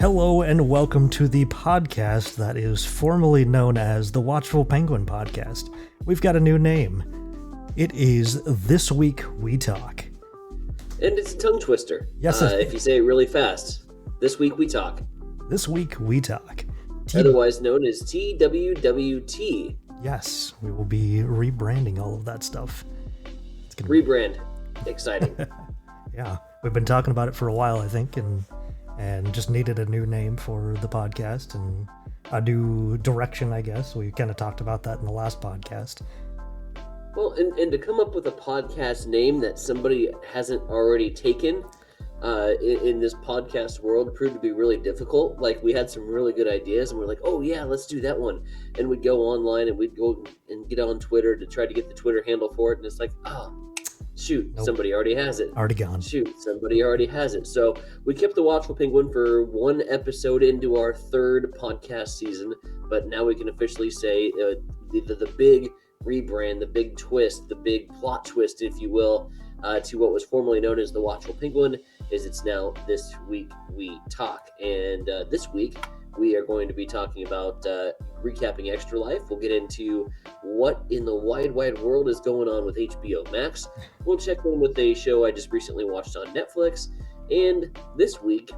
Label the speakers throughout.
Speaker 1: Hello and welcome to the podcast that is formerly known as the Watchful Penguin Podcast. We've got a new name. It is This Week We Talk.
Speaker 2: And it's a tongue twister.
Speaker 1: Yes.
Speaker 2: If you say it really fast. This Week We Talk.
Speaker 1: This Week We Talk.
Speaker 2: Otherwise known as TwwT.
Speaker 1: Yes, we will be rebranding all of that stuff.
Speaker 2: It's gonna rebrand. Exciting.
Speaker 1: Yeah, we've been talking about it for a while, I think, and just needed a new name for the podcast and a new direction, I guess. We kind of talked about that in the last podcast.
Speaker 2: Well, and to come up with a podcast name that somebody hasn't already taken in this podcast world proved to be really difficult. Like, we had some really good ideas, and we're like, oh yeah, let's do that one. And we'd go online, and we'd go and get on Twitter to try to get the Twitter handle for it, and it's like, shoot, nope. Somebody already has it.
Speaker 1: Already gone.
Speaker 2: Shoot, somebody already has it. So we kept the Watchful Penguin for one episode into our third podcast season, but now we can officially say the big rebrand, the big twist, the big plot twist, if you will, to what was formerly known as the Watchful Penguin is it's now This Week We Talk. And this week we are going to be talking about recapping Extra Life. We'll get into what in the wide world is going on with HBO Max. We'll check in with a show I just recently watched on Netflix. And this week,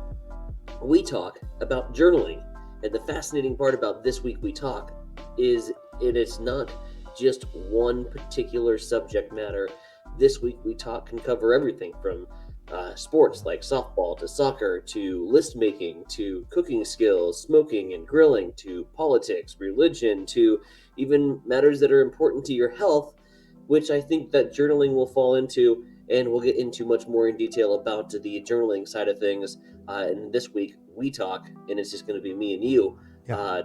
Speaker 2: we talk about journaling. And the fascinating part about This Week We Talk is it's not just one particular subject matter. This Week We Talk can cover everything from sports like softball to soccer to list making to cooking skills, smoking and grilling to politics, religion to even matters that are important to your health, which I think that journaling will fall into, and we'll get into much more in detail about the journaling side of things. And this week we talk, and it's just going to be me and you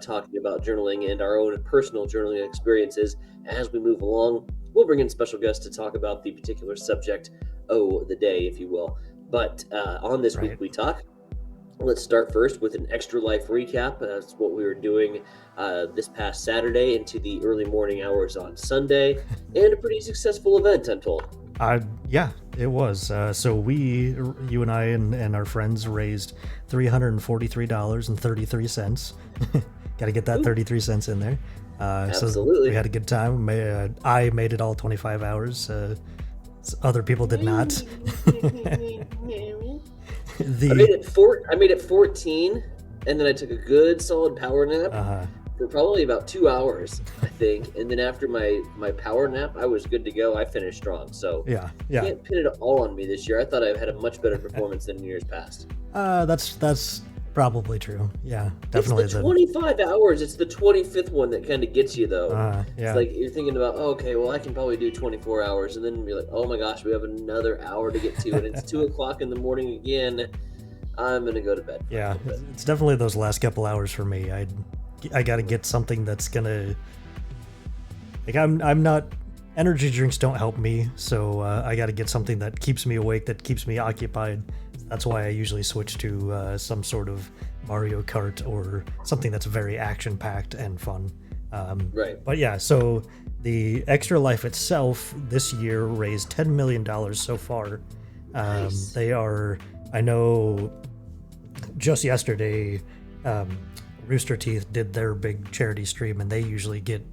Speaker 2: talking about journaling and our own personal journaling experiences as we move along. We'll bring in special guests to talk about the particular subject the day, if you will. But on This Week We Talk, let's start first with an Extra Life recap. That's what we were doing this past Saturday into the early morning hours on Sunday, and a pretty successful event, I'm told.
Speaker 1: Yeah, it was. So you and I and our friends raised $343.33. Got to get that 33 cents in there.
Speaker 2: Absolutely.
Speaker 1: So we had a good time. I made it all 25 hours. Other people did not.
Speaker 2: I made it 14, and then I took a good solid power nap for probably about 2 hours, I think. And then after my power nap, I was good to go. I finished strong. So
Speaker 1: yeah.
Speaker 2: You can't pin it all on me this year. I thought I had a much better performance than in years past.
Speaker 1: That's probably true. Yeah, definitely.
Speaker 2: It's the 25 hours. It's the 25th one that kind of gets you, though.
Speaker 1: Yeah.
Speaker 2: It's like you're thinking about, okay, well, I can probably do 24 hours. And then you're like, oh my gosh, we have another hour to get to. And it's 2 o'clock in the morning again. I'm going to go to bed.
Speaker 1: Yeah, it's definitely those last couple hours for me. I got to get something that's going to... Like, I'm not... Energy drinks don't help me, so I got to get something that keeps me awake, that keeps me occupied. That's why I usually switch to some sort of Mario Kart or something that's very action-packed and fun.
Speaker 2: Right.
Speaker 1: But yeah, so the Extra Life itself this year raised $10 million so far.
Speaker 2: Nice.
Speaker 1: They are, I know, just yesterday, Rooster Teeth did their big charity stream, and they usually get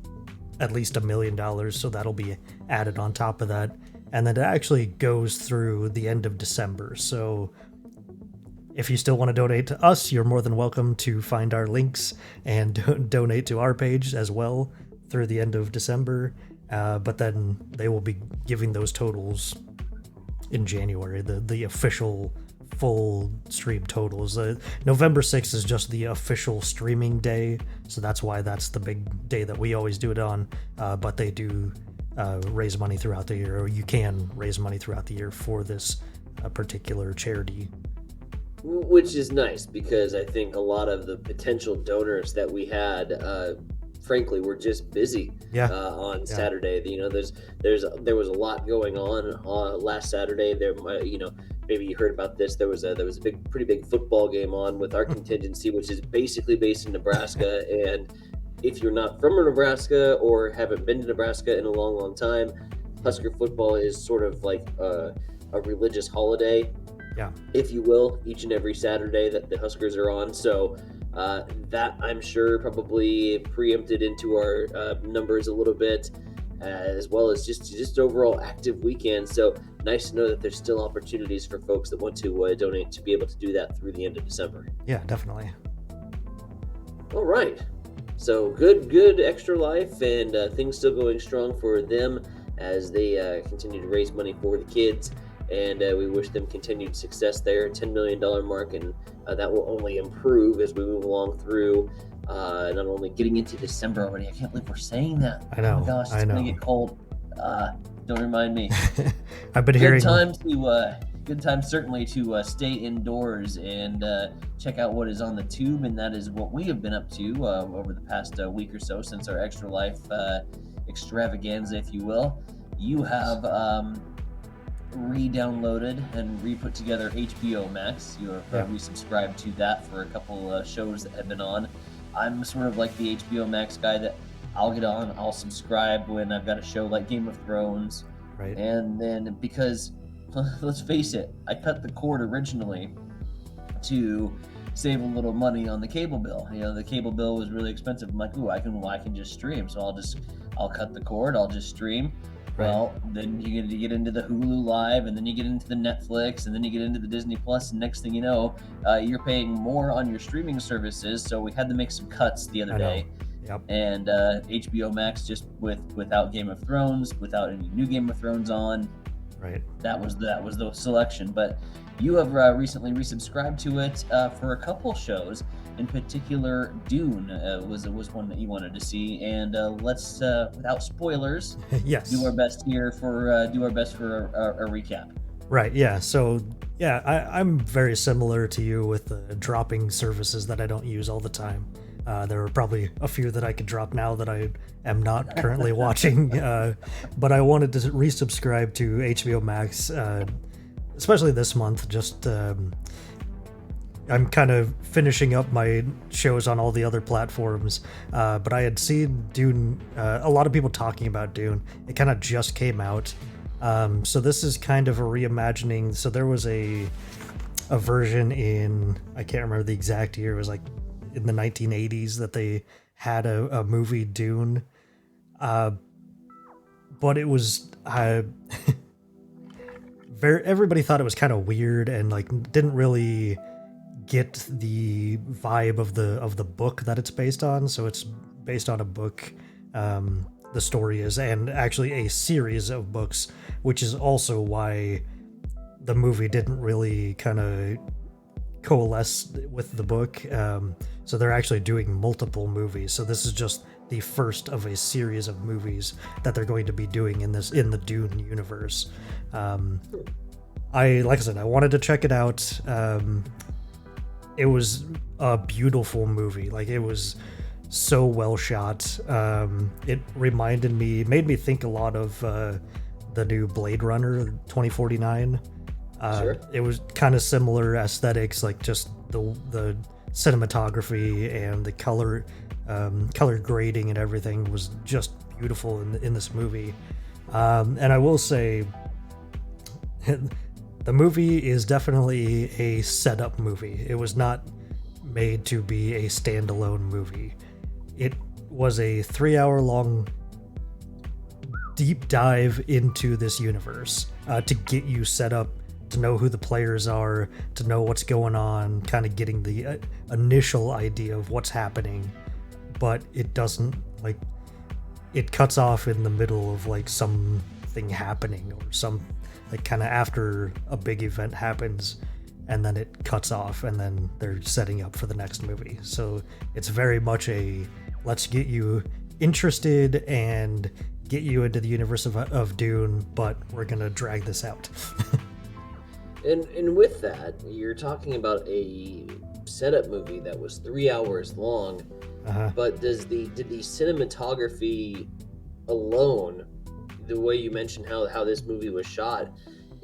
Speaker 1: at least $1 million, so that'll be added on top of that. And then it actually goes through the end of December. So if you still want to donate to us, you're more than welcome to find our links and donate to our page as well through the end of December. But then they will be giving those totals in January, the official full stream totals. November 6th is just the official streaming day, so that's why that's the big day that we always do it on. But they do raise money throughout the year, or you can raise money throughout the year for this particular charity.
Speaker 2: Which is nice, because I think a lot of the potential donors that we had, frankly, were just busy on Saturday. You know, there was a lot going on last Saturday. Maybe you heard about this. There was a pretty big football game on with our contingency, which is basically based in Nebraska. And if you're not from Nebraska or haven't been to Nebraska in a long time, Husker football is sort of like a religious holiday
Speaker 1: Yeah.
Speaker 2: if you will, each and every Saturday that the Huskers are on. So that, I'm sure, probably preempted into our numbers a little bit, as well as just overall active weekend. So nice to know that there's still opportunities for folks that want to donate to be able to do that through the end of December.
Speaker 1: Yeah, definitely.
Speaker 2: All right. So good Extra Life, and things still going strong for them as they continue to raise money for the kids. And we wish them continued success there. $10 million mark, and that will only improve as we move along through. Not only getting into December already. I can't believe we're saying that.
Speaker 1: I know.
Speaker 2: Oh my gosh, it's gonna get cold. Don't remind me.
Speaker 1: I've been hearing.
Speaker 2: Good time certainly to stay indoors and check out what is on the tube, and that is what we have been up to over the past week or so since our Extra Life extravaganza, if you will. You have re-downloaded and re-put together HBO Max. You have resubscribed to that for a couple shows that have been on. I'm sort of like the HBO Max guy that I'll get on, I'll subscribe when I've got a show like Game of Thrones.
Speaker 1: Right.
Speaker 2: And then, because let's face it, I cut the cord originally to save a little money on the cable bill. You know, the cable bill was really expensive. I'm like, ooh, I can just stream. So I'll cut the cord, I'll just stream.
Speaker 1: Right.
Speaker 2: Well, then you get into the Hulu Live, and then you get into the Netflix, and then you get into the Disney Plus, and next thing you know, you're paying more on your streaming services. So we had to make some cuts the other day.
Speaker 1: Yep.
Speaker 2: And HBO Max, just without Game of Thrones, without any new Game of Thrones on.
Speaker 1: Right.
Speaker 2: That was the selection. But you have recently resubscribed to it for a couple shows. In particular, Dune was one that you wanted to see, and let's without spoilers,
Speaker 1: yes,
Speaker 2: do our best for a recap.
Speaker 1: Right. Yeah. So yeah, I'm very similar to you with dropping services that I don't use all the time. There are probably a few that I could drop now that I am not currently watching, but I wanted to resubscribe to HBO Max, especially this month. Just I'm kind of finishing up my shows on all the other platforms, but I had seen Dune, a lot of people talking about Dune. It kind of just came out, so this is kind of a reimagining. So there was a version in, I can't remember the exact year, it was like in the 1980s that they had a movie, Dune, but it was everybody thought it was kind of weird and like didn't really get the vibe of the book that it's based on. So it's based on a book, the story is, and actually a series of books, which is also why the movie didn't really kind of coalesce with the book. So they're actually doing multiple movies. So this is just the first of a series of movies that they're going to be doing in the Dune universe. Like I said, I wanted to check it out. It was a beautiful movie. Like, it was so well shot. It made me think a lot of the new Blade Runner 2049.
Speaker 2: Sure.
Speaker 1: It was kind of similar aesthetics, like just the cinematography and the color grading and everything was just beautiful in this movie. And I will say, the movie is definitely a setup movie. It was not made to be a standalone movie. It was a 3-hour-long deep dive into this universe to get you set up, to know who the players are, to know what's going on, kind of getting the initial idea of what's happening. But it doesn't, like, it cuts off in the middle of like something happening, or some, like, kind of after a big event happens, and then it cuts off, and then they're setting up for the next movie. So it's very much a, let's get you interested and get you into the universe of Dune, but we're gonna drag this out.
Speaker 2: And with that, you're talking about a setup movie that was 3 hours long. But did the cinematography alone, the way you mentioned how this movie was shot,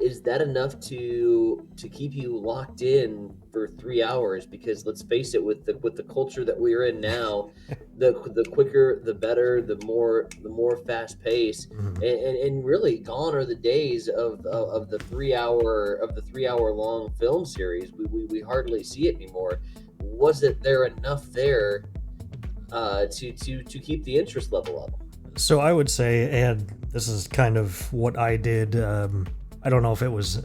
Speaker 2: is that enough to keep you locked in for 3 hours? Because let's face it, with the culture that we're in now, the quicker the better, the more fast pace,
Speaker 1: Mhm.
Speaker 2: and really gone are the days of the 3 hour long film series. We hardly see it anymore. Was it there enough there to keep the interest level up?
Speaker 1: So I would say, and this is kind of what I did. I don't know if it was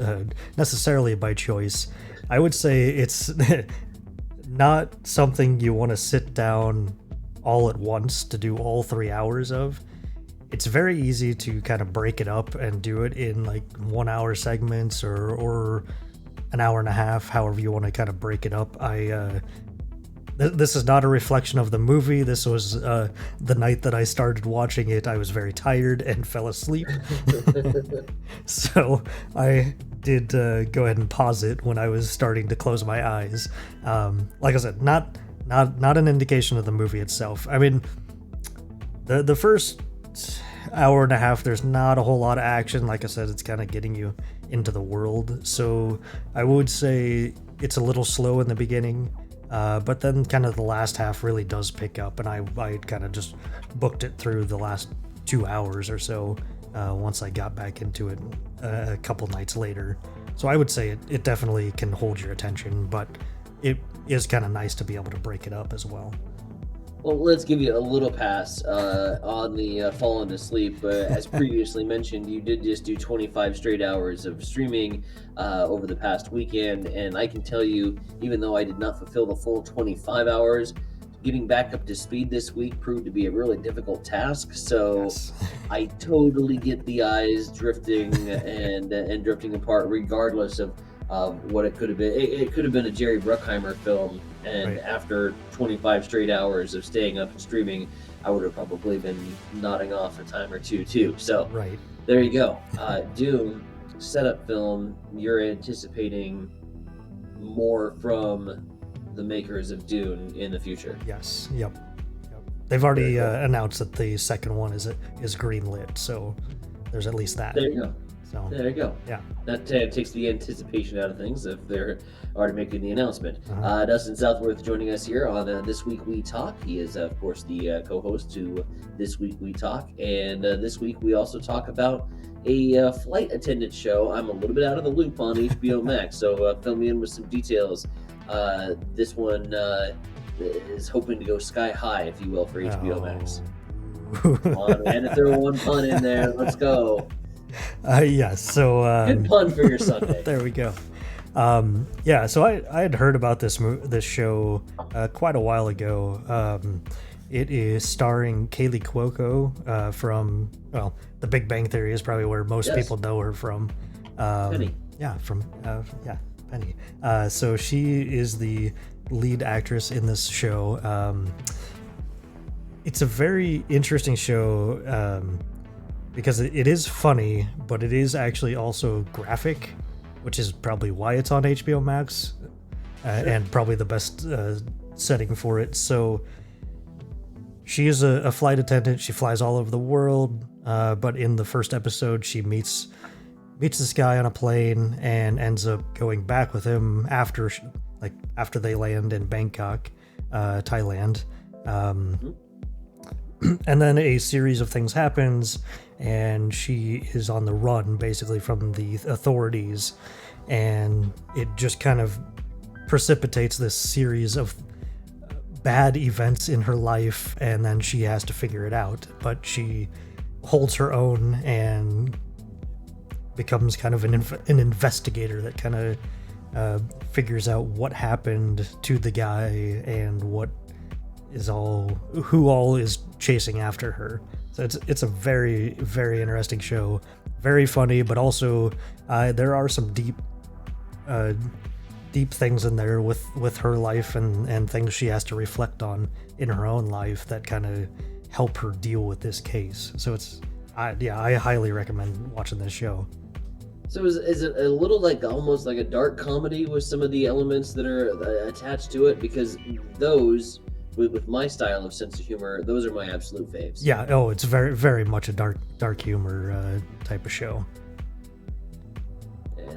Speaker 1: necessarily by choice. I would say it's not something you want to sit down all at once to do all 3 hours of. It's very easy to kind of break it up and do it in like 1 hour segments or an hour and a half, however you want to kind of break it up. This is not a reflection of the movie. This was the night that I started watching it. I was very tired and fell asleep. So I did go ahead and pause it when I was starting to close my eyes. Like I said, not an indication of the movie itself. I mean, the first hour and a half, there's not a whole lot of action. Like I said, it's kind of getting you into the world. So I would say it's a little slow in the beginning. But then kind of the last half really does pick up, and I kind of just booked it through the last 2 hours or so once I got back into it a couple nights later. So I would say it definitely can hold your attention, but it is kind of nice to be able to break it up as well.
Speaker 2: Well, let's give you a little pass on the falling asleep. As previously mentioned, you did just do 25 straight hours of streaming over the past weekend, and I can tell you, even though I did not fulfill the full 25 hours, getting back up to speed this week proved to be a really difficult task. So
Speaker 1: Yes.
Speaker 2: I totally get the eyes drifting and drifting apart, regardless of what it could have been. It could have been a Jerry Bruckheimer film, and
Speaker 1: Right.
Speaker 2: after 25 straight hours of staying up and streaming, I would have probably been nodding off a time or two too. So
Speaker 1: Right.
Speaker 2: there you go. Dune setup film. You're anticipating more from the makers of Dune in the future.
Speaker 1: Yes. Yep. They've already
Speaker 2: Very cool.
Speaker 1: announced that the second one is greenlit, so there's at least that.
Speaker 2: There you go.
Speaker 1: So
Speaker 2: There you go.
Speaker 1: yeah.
Speaker 2: That takes the anticipation out of things if they're already making the announcement.
Speaker 1: Uh-huh.
Speaker 2: Dustin Southworth joining us here on This Week We Talk. He is, of course, the co-host to This Week We Talk. And this week we also talk about a flight attendant show I'm a little bit out of the loop on HBO Max. So fill me in with some details. This one is hoping to go sky high, if you will, for HBO Max.
Speaker 1: Oh.
Speaker 2: Come on, we had to throw one pun in there. Let's go.
Speaker 1: Yes. So
Speaker 2: Good pun for your Sunday.
Speaker 1: there we go. Yeah. So I had heard about this show quite a while ago. It is starring Kaylee Cuoco from The Big Bang Theory is probably where most
Speaker 2: Yes.
Speaker 1: people know her from.
Speaker 2: Penny.
Speaker 1: Yeah, from Penny. So she is the lead actress in this show. It's a very interesting show because it is funny, but it is actually also graphic, which is probably why it's on HBO Max and probably the best setting for it. So she is a flight attendant. She flies all over the world, but in the first episode, she meets this guy on a plane and ends up going back with him after they land in Bangkok, Thailand. And then a series of things happens, and she is on the run basically from the authorities, and it just kind of precipitates this series of bad events in her life, and then she has to figure it out. But she holds her own and becomes kind of an investigator that kind of figures out what happened to the guy and who all is chasing after her. So it's a very, very interesting show, very funny, but also there are some deep things in there with her life and things she has to reflect on in her own life that kind of help her deal with this case. So I highly recommend watching this show.
Speaker 2: So is it a little like almost like a dark comedy with some of the elements that are attached to it? Because those, with my style of sense of humor, those are my absolute faves.
Speaker 1: Yeah. Oh, it's very, very much a dark humor type of show.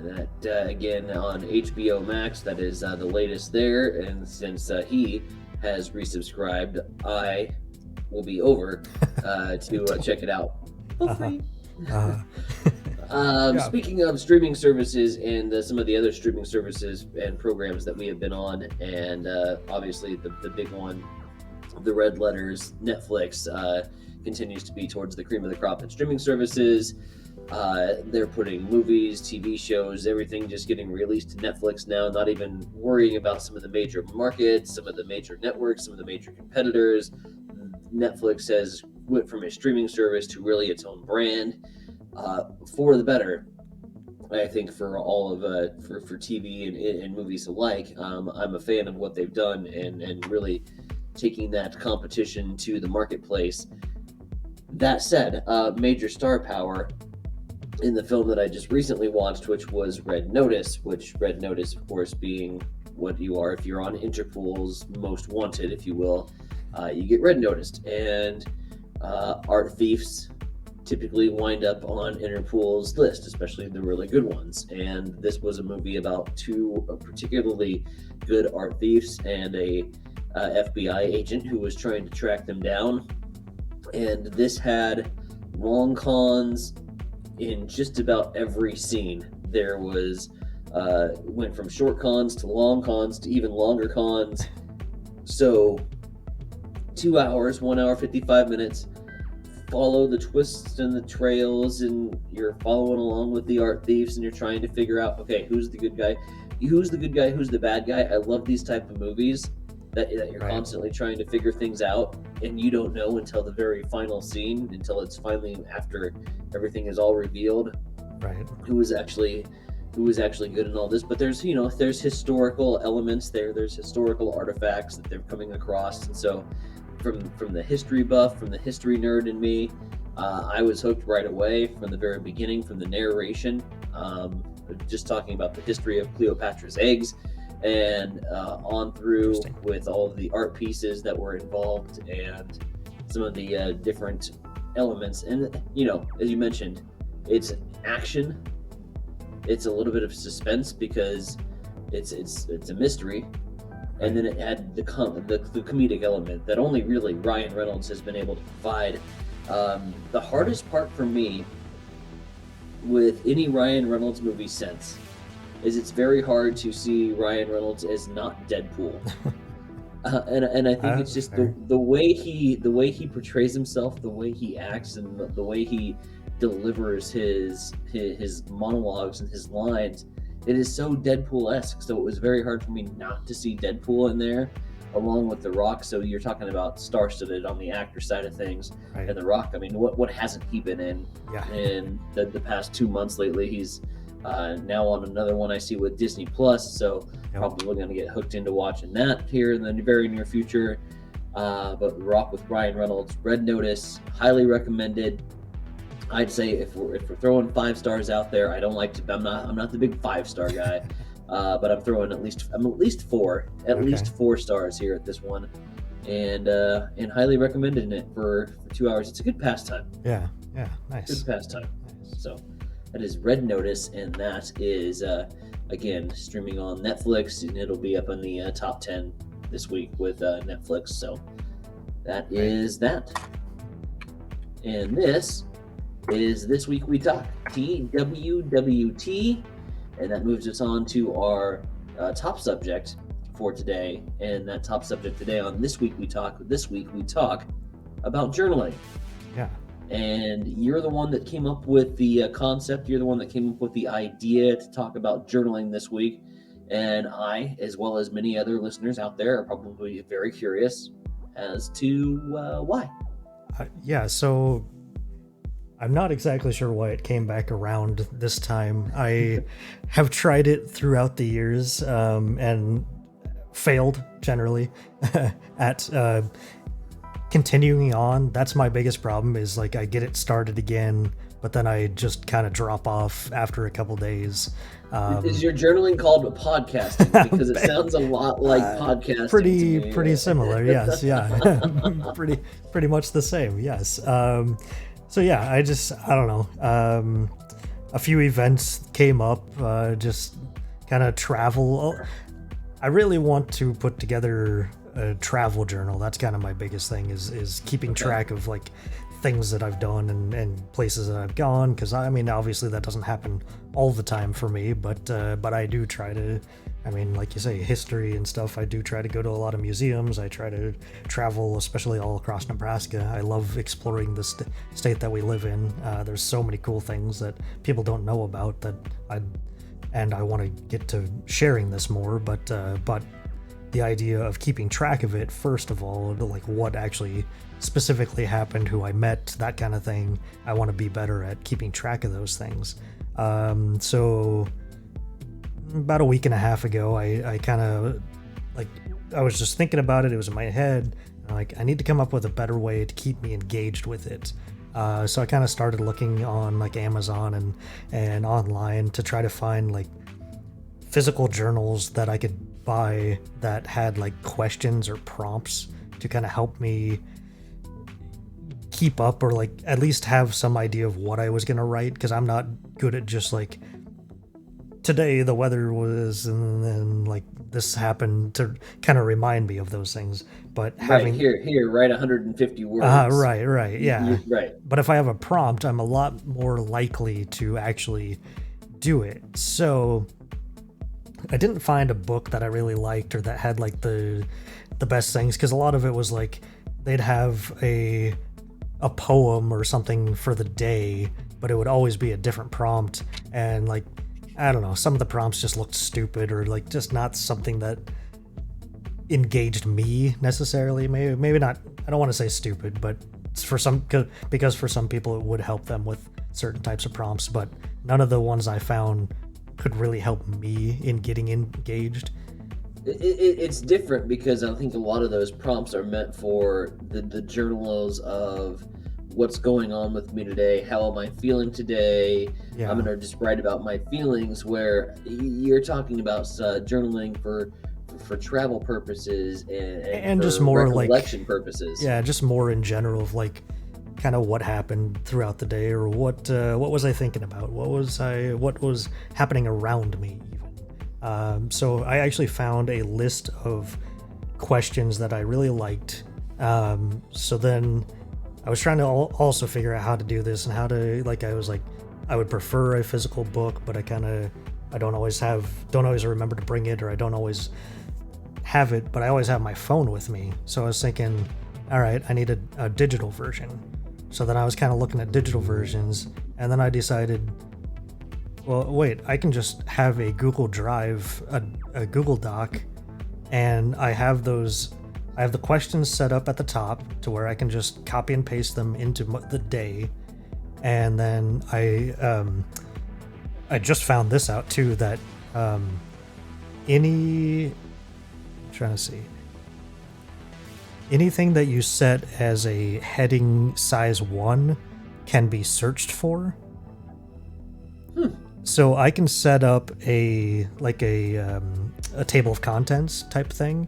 Speaker 2: and that again on HBO Max. That is the latest there. And since he has resubscribed, I will be over to check it out for free.
Speaker 1: Yeah.
Speaker 2: Speaking of streaming services and some of the other streaming services and programs that we have been on, and obviously the big one, the red letters, Netflix continues to be towards the cream of the crop in streaming services. They're putting movies, TV shows, everything just getting released to Netflix now, not even worrying about some of the major markets, some of the major networks, some of the major competitors. Netflix has went from a streaming service to really its own brand, for the better, I think, for all of for TV and movies alike. I'm a fan of what they've done and really taking that competition to the marketplace. That said, major star power in the film that I just recently watched, which was Red Notice, of course, being what you are if you're on Interpol's Most Wanted, if you will. You get red noticed, and art thieves typically wind up on Interpol's list, especially the really good ones. And this was a movie about two particularly good art thieves and a FBI agent who was trying to track them down. And this had long cons in just about every scene. There was went from short cons to long cons to even longer cons. So 2 hours, 1 hour, 55 minutes, follow the twists and the trails, and you're following along with the art thieves, and you're trying to figure out, okay, who's the good guy, who's the bad guy. I love these type of movies that you're
Speaker 1: Right.
Speaker 2: constantly trying to figure things out, and you don't know until the very final scene, until it's finally after everything is all revealed,
Speaker 1: Right.
Speaker 2: who was actually good in all this. But there's historical elements there's historical artifacts that they're coming across, and so from the history buff, from the history nerd in me, I was hooked right away from the very beginning, from the narration, just talking about the history of Cleopatra's eggs, and on through with all of the art pieces that were involved and some of the different elements. And as you mentioned, it's action, it's a little bit of suspense because it's a mystery. And then it had the comedic element that only really Ryan Reynolds has been able to provide. The hardest part for me with any Ryan Reynolds movie since is it's very hard to see Ryan Reynolds as not Deadpool. And I think it's just the way he portrays himself, the way he acts, and the way he delivers his monologues and his lines. It is so Deadpool-esque, so it was very hard for me not to see Deadpool in there, along with The Rock. So you're talking about star-studded on the actor side of things,
Speaker 1: Right.
Speaker 2: and The Rock. I mean, what hasn't he been in in the past 2 months lately? He's now on another one I see with Disney Plus, so probably going to get hooked into watching that here in the very near future. But Rock with Ryan Reynolds, Red Notice, highly recommended. I'd say if we're throwing 5 stars out there, I'm not the big 5-star guy, but I'm throwing at least 4, least 4 stars here at this one, and highly recommending it for 2 hours. It's a good pastime.
Speaker 1: Yeah, nice.
Speaker 2: Good pastime.
Speaker 1: Nice.
Speaker 2: So that is Red Notice, and that is again streaming on Netflix, and it'll be up in the top 10 this week with Netflix. So that is that, and this is This Week We Talk, TwwT, and that moves us on to our top subject for today. And that top subject today on This Week We Talk about journaling.
Speaker 1: Yeah.
Speaker 2: And you're the one that came up with the concept. You're the one that came up with the idea to talk about journaling this week. And I, as well as many other listeners out there, are probably very curious as to why.
Speaker 1: So I'm not exactly sure why it came back around this time. I have tried it throughout the years and failed generally at continuing on. That's my biggest problem, is like I get it started again, but then I just kind of drop off after a couple days.
Speaker 2: Is your journaling called a podcasting? Because it sounds a lot like podcasting.
Speaker 1: Pretty similar, yes, yeah. pretty much the same, yes. So yeah, I don't know. a few events came up, just kind of travel. I really want to put together a travel journal. That's kind of my biggest thing is keeping track of like things that I've done and places that I've gone. Because I mean, obviously that doesn't happen all the time for me, but I do try to. I mean, like you say, history and stuff. I do try to go to a lot of museums. I try to travel, especially all across Nebraska. I love exploring the state that we live in. There's so many cool things that people don't know about that I want to get to sharing this more. But the idea of keeping track of it, first of all, like what actually specifically happened, who I met, that kind of thing. I want to be better at keeping track of those things. So about a week and a half ago, I kind of like, I was just thinking about it. It was in my head. And like, I need to come up with a better way to keep me engaged with it. So I kind of started looking on like Amazon and online to try to find like physical journals that I could buy that had like questions or prompts to kind of help me keep up, or like at least have some idea of what I was going to write. Cause I'm not good at just like, today the weather was, and then like this happened, to kind of remind me of those things. But having
Speaker 2: here write 150 words.
Speaker 1: Right, yeah.
Speaker 2: Right.
Speaker 1: But if I have a prompt, I'm a lot more likely to actually do it. So I didn't find a book that I really liked or that had like the best things, because a lot of it was like they'd have a poem or something for the day, but it would always be a different prompt. And like, I don't know, some of the prompts just looked stupid, or like just not something that engaged me necessarily. Maybe not, I don't want to say stupid, but because for some people it would help them with certain types of prompts, but none of the ones I found could really help me in getting engaged.
Speaker 2: It's different because I think a lot of those prompts are meant for the journals of what's going on with me today, how am I feeling today. I'm going to just write about my feelings, where you're talking about journaling for travel purposes and
Speaker 1: just more
Speaker 2: recollection purposes.
Speaker 1: Yeah, just more in general of like kind of what happened throughout the day, or what was I thinking about, what was happening around me even. So I actually found a list of questions that I really liked. So then I was trying to also figure out how to do this, and how to, like, I would prefer a physical book, but I don't always remember to bring it, or I don't always have it, but I always have my phone with me. So I was thinking, all right, I need a digital version. So then I was kind of looking at digital versions, and then I decided, well, wait, I can just have a Google Drive, a Google Doc, and I have the questions set up at the top to where I can just copy and paste them into the day. And then I just found this out too, that anything that you set as a heading size 1 can be searched for. So I can set up a table of contents type thing.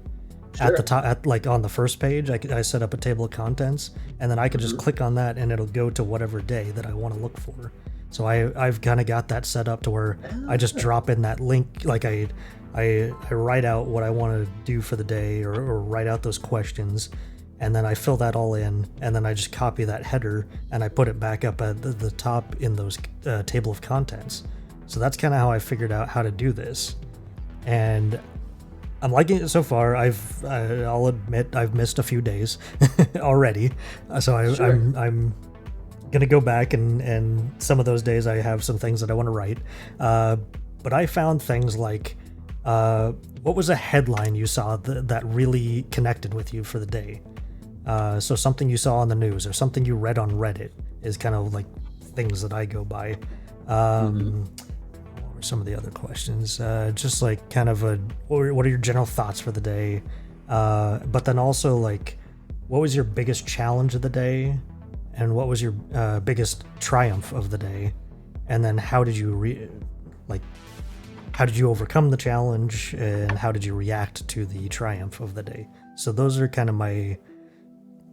Speaker 1: Sure. At the top, like on the first page, I set up a table of contents, and then I can just click on that, and it'll go to whatever day that I want to look for. So I've kind of got that set up to where I just drop in that link, like I write out what I want to do for the day, or write out those questions, and then I fill that all in, and then I just copy that header and I put it back up at the top in those table of contents. So that's kind of how I figured out how to do this, and I'm liking it so far. I'll admit I've missed a few days already, so I'm gonna go back, and some of those days I have some things that I want to write. But I found things like, what was a headline you saw that really connected with you for the day? So something you saw on the news, or something you read on Reddit, is kind of like things that I go by. Some of the other questions, just like kind of what are your general thoughts for the day, but then also like, what was your biggest challenge of the day, and what was your biggest triumph of the day, and then how did you overcome the challenge, and how did you react to the triumph of the day? So those are kind of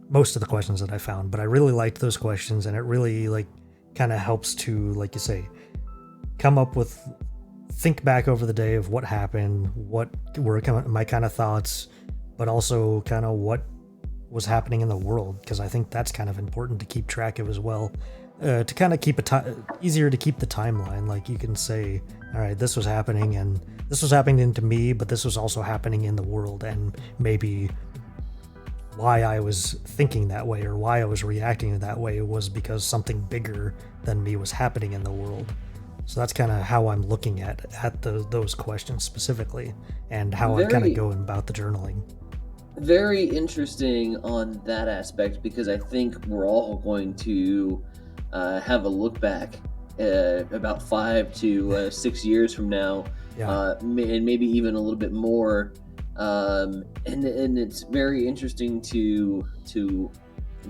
Speaker 1: most of the questions that I found, but I really liked those questions, and it really like kind of helps to, like you say, come up with, think back over the day of what happened, what were my kind of thoughts, but also kind of what was happening in the world, because I think that's kind of important to keep track of as well. To kind of keep easier to keep the timeline. Like you can say, all right, this was happening and this was happening to me, but this was also happening in the world, and maybe why I was thinking that way or why I was reacting that way was because something bigger than me was happening in the world. So that's kind of how I'm looking at those questions specifically, and how I'm kind of going about the journaling.
Speaker 2: Very interesting on that aspect, because I think we're all going to have a look back about 5 to 6 years from now, and maybe even a little bit more. And it's very interesting to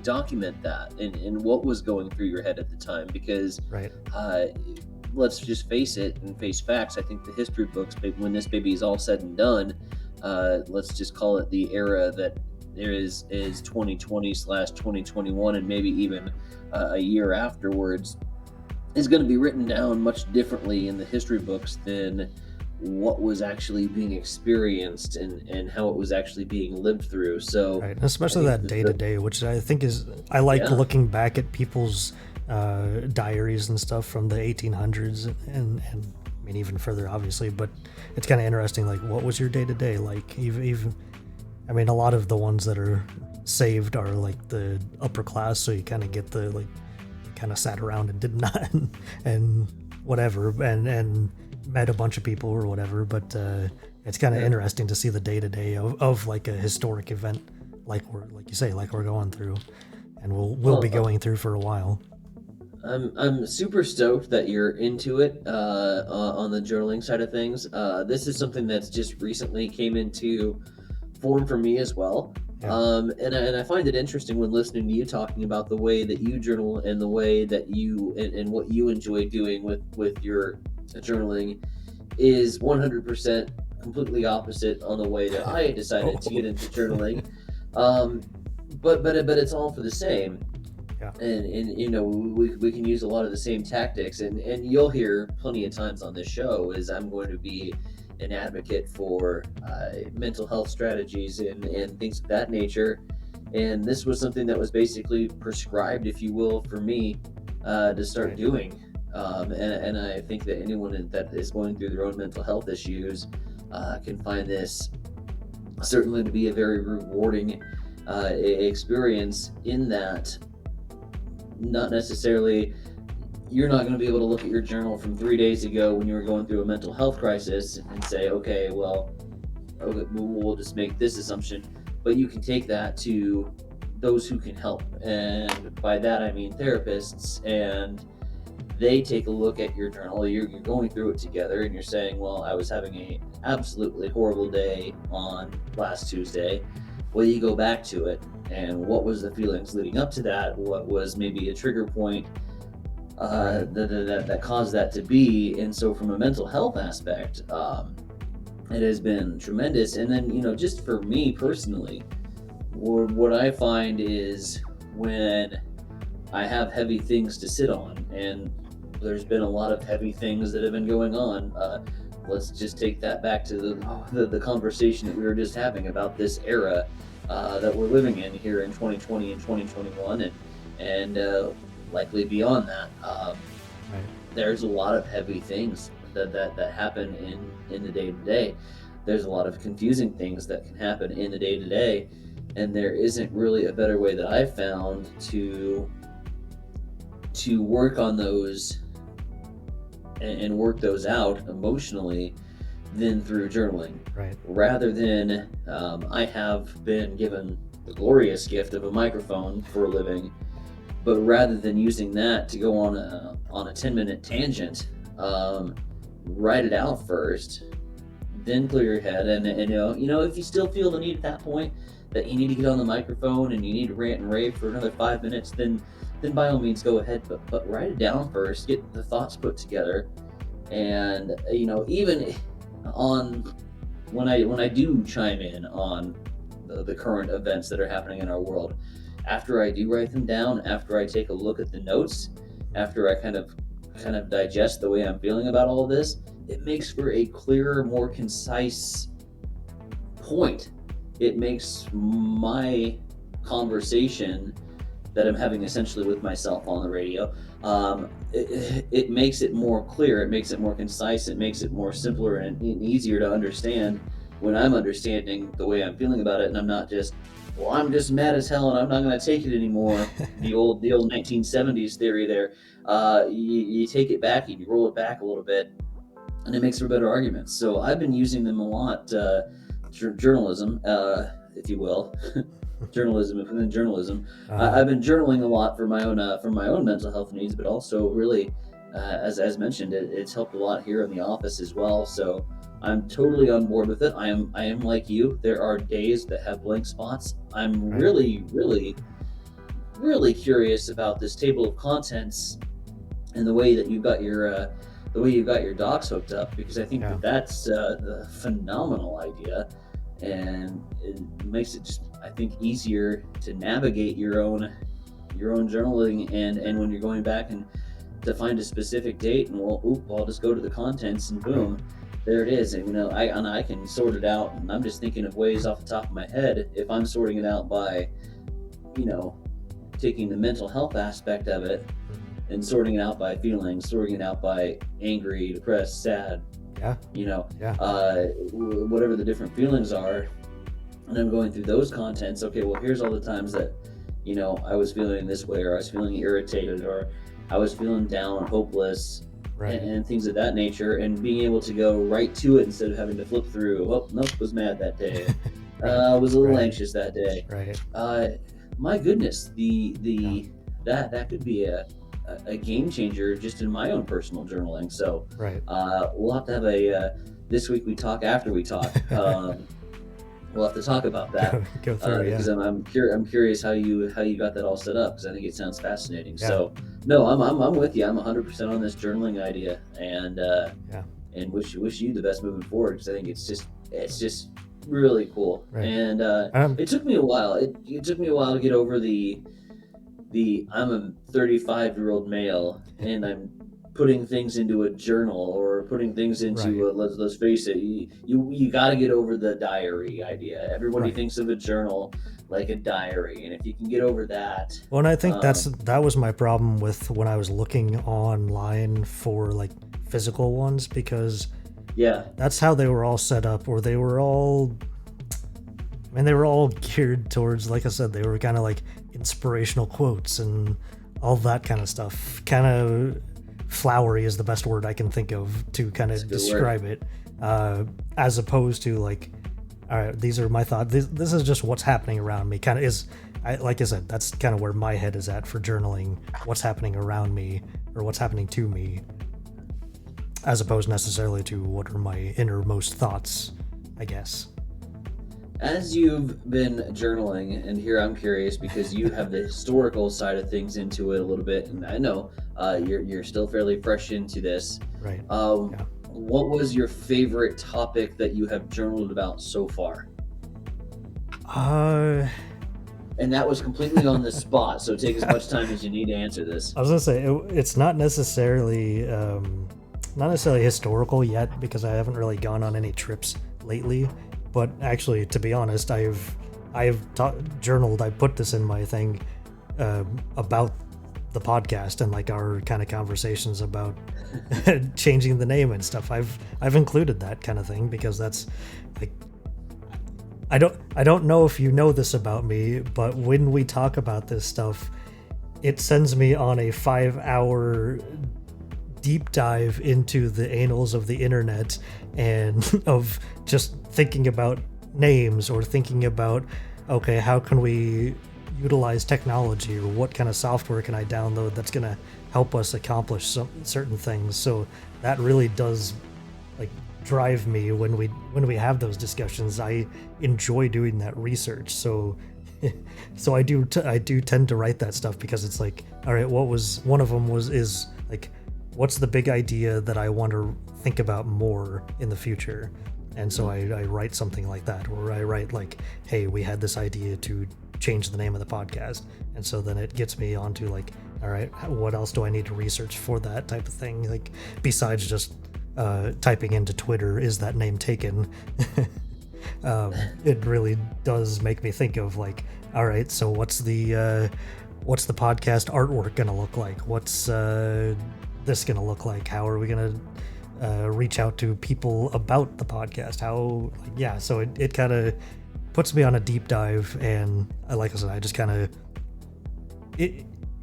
Speaker 2: document that and what was going through your head at the time, because let's just face it and face facts. I think the history books, when this baby is all said and done, let's just call it the era that there is 2020/2021, and maybe even a year afterwards, is going to be written down much differently in the history books than what was actually being experienced and how it was actually being lived through. So
Speaker 1: especially that day to day, which I think is, I like looking back at people's diaries and stuff from the 1800s and I mean even further obviously, but it's kind of interesting, like what was your day to day like. Even I mean, a lot of the ones that are saved are like the upper class, so you kind of get the, like, kind of sat around and did not and whatever and met a bunch of people or whatever, but it's kind of interesting to see the day to day of like a historic event, like you say, like we're going through, and we'll be going through for a while.
Speaker 2: I'm super stoked that you're into it on the journaling side of things. This is something that's just recently came into form for me as well. And I find it interesting when listening to you talking about the way that you journal and the way that you and what you enjoy doing with your journaling is 100% completely opposite on the way that I decided to get into journaling. But it's all for the same. And you know, we can use a lot of the same tactics, and you'll hear plenty of times on this show is I'm going to be an advocate for mental health strategies and things of that nature. And this was something that was basically prescribed, if you will, for me to start doing. And I think that anyone that is going through their own mental health issues can find this certainly to be a very rewarding experience, in that not necessarily you're not going to be able to look at your journal from 3 days ago when you were going through a mental health crisis and say, okay, well, we'll just make this assumption. But you can take that to those who can help. And by that, I mean therapists. And they take a look at your journal. You're going through it together, and you're saying, well, I was having a absolutely horrible day on last Tuesday. Well, you go back to it, and what was the feelings leading up to that? What was maybe a trigger point that caused that to be? And so from a mental health aspect, it has been tremendous. And then, you know, just for me personally, what I find is when I have heavy things to sit on, and there's been a lot of heavy things that have been going on. Let's just take that back to the conversation that we were just having about this era that we're living in here in 2020 and 2021, and likely beyond that. There's a lot of heavy things that happen in the day-to-day. There's a lot of confusing things that can happen in the day-to-day, and there isn't really a better way that I've found to work on those and work those out emotionally than through journaling. Rather than I have been given the glorious gift of a microphone for a living, but rather than using that to go on a 10-minute tangent, write it out first, then clear your head, and you know if you still feel the need at that point that you need to get on the microphone and you need to rant and rave for another 5 minutes, then by all means go ahead, but write it down first, get the thoughts put together. And you know, even on when I do chime in on the current events that are happening in our world, after I do write them down, after I take a look at the notes, after I kind of
Speaker 3: kind of digest the way I'm feeling about all of this, it makes for a clearer, more concise point. It makes my conversation that I'm having essentially with myself on the radio, it makes it more clear, it makes it more concise, it makes it more simpler and easier to understand when I'm understanding the way I'm feeling about it, and I'm not just, well, I'm just mad as hell and I'm not going to take it anymore. the old 1970s theory there. You take it back, you roll it back a little bit, and it makes for better arguments. So I've been using them a lot. Journalism, if you will. Journalism within journalism. I've been journaling a lot for my own mental health needs, but also really, as mentioned, it's helped a lot here in the office as well. So I'm totally on board with it. I am like you. There are days that have blank spots. I'm really, really, really curious about this table of contents and the way that you've got your docs hooked up, because I think that's a phenomenal idea, and it makes it just, I think, easier to navigate your own journaling, and when you're going back and to find a specific date, and I'll just go to the contents and boom, there it is. And I can sort it out, and I'm just thinking of ways off the top of my head. If I'm sorting it out by, taking the mental health aspect of it and sorting it out by feelings, sorting it out by angry, depressed, sad, whatever the different feelings are, and I'm going through those contents. Okay, well, here's all the times that, I was feeling this way, or I was feeling irritated, or I was feeling down, hopeless, and things of that nature, and being able to go right to it instead of having to flip through. Oh, nope, was mad that day. I was a little anxious that day. My goodness, that could be a game changer just in my own personal journaling. So we'll have to have a this week we talk after we talk. We'll have to talk about that.
Speaker 1: Go through,
Speaker 3: because I'm curious how you got that all set up, because I think it sounds fascinating. So no, I'm with you. I'm 100% on this journaling idea, and wish you the best moving forward, because I think it's just really cool. And it took me a while. It took me a while to get over the I'm a 35-year-old male and I'm putting things into a journal, or putting things into let's face it, you got to get over the diary idea. Everybody thinks of a journal like a diary, and if you can get over that.
Speaker 1: Well, and I think that was my problem with when I was looking online for like physical ones, because that's how they were all set up, or they were all geared towards, like I said, they were kind of like inspirational quotes and all that kind of stuff. Kind of flowery is the best word I can think of to kind of describe it, as opposed to like, all right, these are my thoughts. This is just what's happening around me. Kind of is, like I said, that's kind of where my head is at for journaling. What's happening around me, or what's happening to me, as opposed necessarily to what are my innermost thoughts, I guess.
Speaker 3: As you've been journaling, and here I'm curious because you have the historical side of things into it a little bit, and I know you're still fairly fresh into this. What was your favorite topic that you have journaled about so far?
Speaker 1: And
Speaker 3: that was completely on the spot, so take as much time as you need to answer this.
Speaker 1: I was gonna say it's not necessarily historical yet, because I haven't really gone on any trips lately. But actually, to be honest, I've journaled. I put this in my thing about the podcast and like our kind of conversations about changing the name and stuff. I've included that kind of thing, because that's like, I don't know if you know this about me, but when we talk about this stuff, it sends me on a 5-hour deep dive into the annals of the internet, and of just thinking about names, or thinking about, okay, how can we utilize technology, or what kind of software can I download that's going to help us accomplish some certain things. So that really does like drive me when we have those discussions. I enjoy doing that research. So I do tend to write that stuff, because it's like, all right, one of them is like, what's the big idea that I want to think about more in the future? And so I write something like that, or I write like, hey, we had this idea to change the name of the podcast. And so then it gets me onto like, all right, what else do I need to research for that type of thing? Like, besides just typing into Twitter, is that name taken? It really does make me think of like, all right, so what's the podcast artwork gonna look like? What's this gonna look like? How are we gonna reach out to people about the podcast? How, yeah, so it kind of puts me on a deep dive, and like I said, I just kind of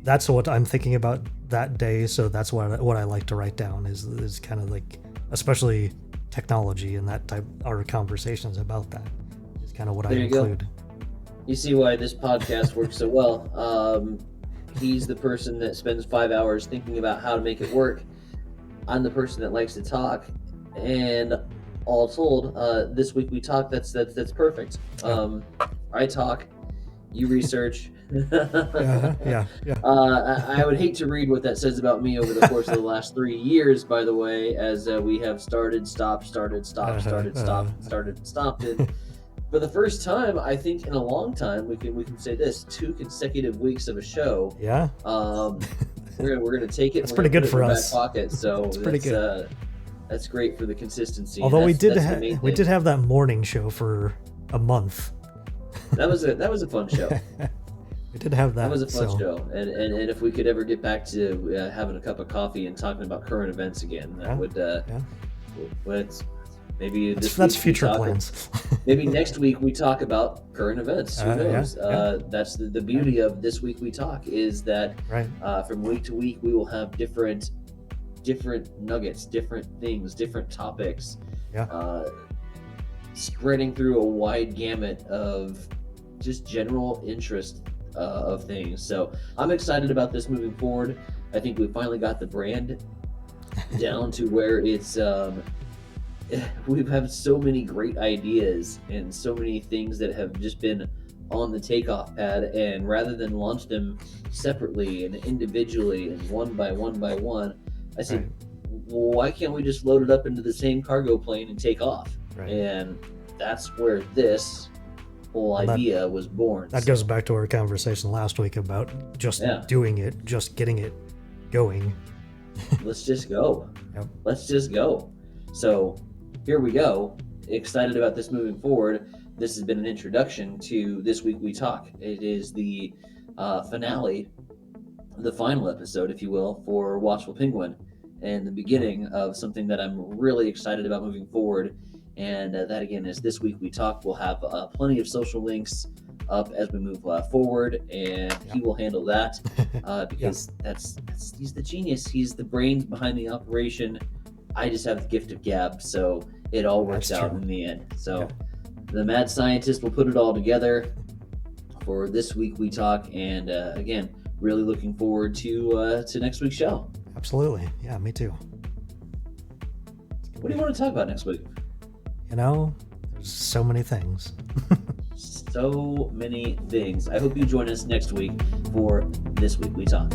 Speaker 1: that's what I'm thinking about that day. So that's what I like to write down is kind of like, especially technology and that type, our conversations about that is kind of what I include.
Speaker 3: You see why this podcast works so well. He's the person that spends 5 hours thinking about how to make it work. I'm the person that likes to talk, and all told, this week we talk. That's perfect. I talk, you research.
Speaker 1: Yeah.
Speaker 3: I would hate to read what that says about me over the course of the last 3 years, by the way, as we have started, stopped. And for the first time, I think in a long time, we can say this: 2 consecutive weeks of a show.
Speaker 1: Yeah.
Speaker 3: We're gonna take it.
Speaker 1: That's pretty good for us.
Speaker 3: Back pocket, so
Speaker 1: that's pretty good.
Speaker 3: That's great for the consistency.
Speaker 1: Although we did have that morning show for a month.
Speaker 3: That was a fun show.
Speaker 1: We did have that.
Speaker 3: That was a fun show, and if we could ever get back to having a cup of coffee and talking about current events again, that would. Maybe
Speaker 1: that's future plans.
Speaker 3: Maybe next week we talk about current events. Who knows? That's the beauty of This Week We Talk, is that from week to week we will have different nuggets, different things, different topics, spreading through a wide gamut of just general interest of things. So I'm excited about this moving forward. I think we finally got the brand down to where it's we've had so many great ideas and so many things that have just been on the takeoff pad, and rather than launch them separately and individually and one by one, I said, well, why can't we just load it up into the same cargo plane and take off? And that's where this whole idea was born.
Speaker 1: That goes back to our conversation last week about just doing it, just getting it going.
Speaker 3: Let's just go. Let's just go. So here we go. Excited about this moving forward. This has been an introduction to This Week We Talk. It is the finale, the final episode, if you will, for Watchful Penguin, and the beginning of something that I'm really excited about moving forward. And that, again, is This Week We Talk. We'll have plenty of social links up as we move forward, and he will handle that because that's he's the genius. He's the brains behind the operation. I just have the gift of gab, so it all works out in the end. So the mad scientist will put it all together for This Week We Talk, and again, really looking forward to next week's show.
Speaker 1: Absolutely. Yeah, me too.
Speaker 3: What do you want to talk about next week?
Speaker 1: There's so many things.
Speaker 3: So many things. I hope you join us next week for This Week We Talk.